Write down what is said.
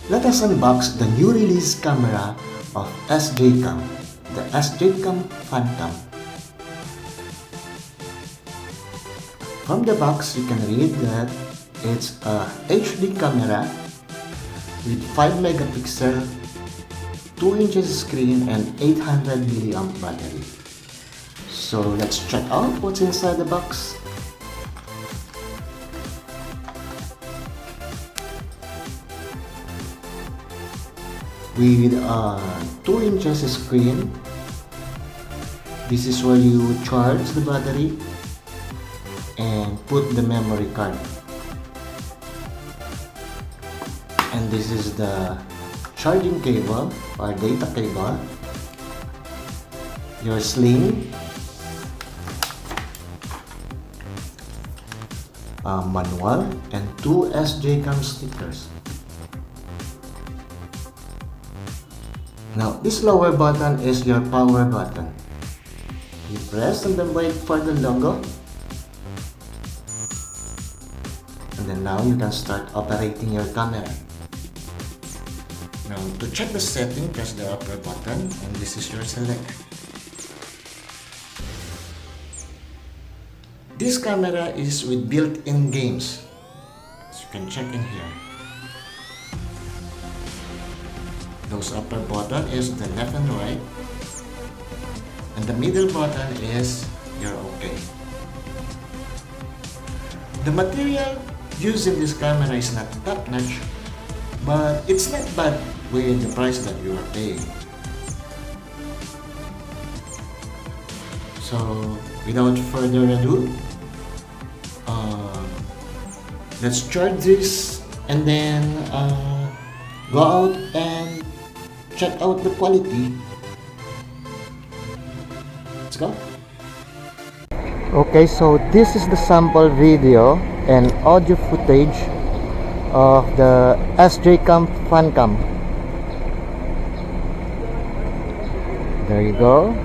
Let us unbox the new release camera of Sjcam, the Sjcam Funcam. From the box, you can read that it's a HD camera with 5 megapixel, 2 inches screen, and 800 milliamp battery. So let's check out what's inside the box. With a 2 inches screen, this is where you charge the battery and put the memory card. And this is the charging cable or data cable, your sling, a manual, and 2 Sjcam stickers. Now, this lower button is your power button. You press and then wait for the logo. And then now you can start operating your camera. Now, to check the setting, press the upper button and this is your select. This camera is with built-in games. So you can check in here. Those upper button is the left and right, and the middle button is your OK. The material used in this camera is not top-notch, but it's not bad with the price that you are paying. So without further ado, let's charge this and then go out and check out the quality. Let's go. Okay, so this is the sample video and audio footage of the Sjcam Funcam. There you go.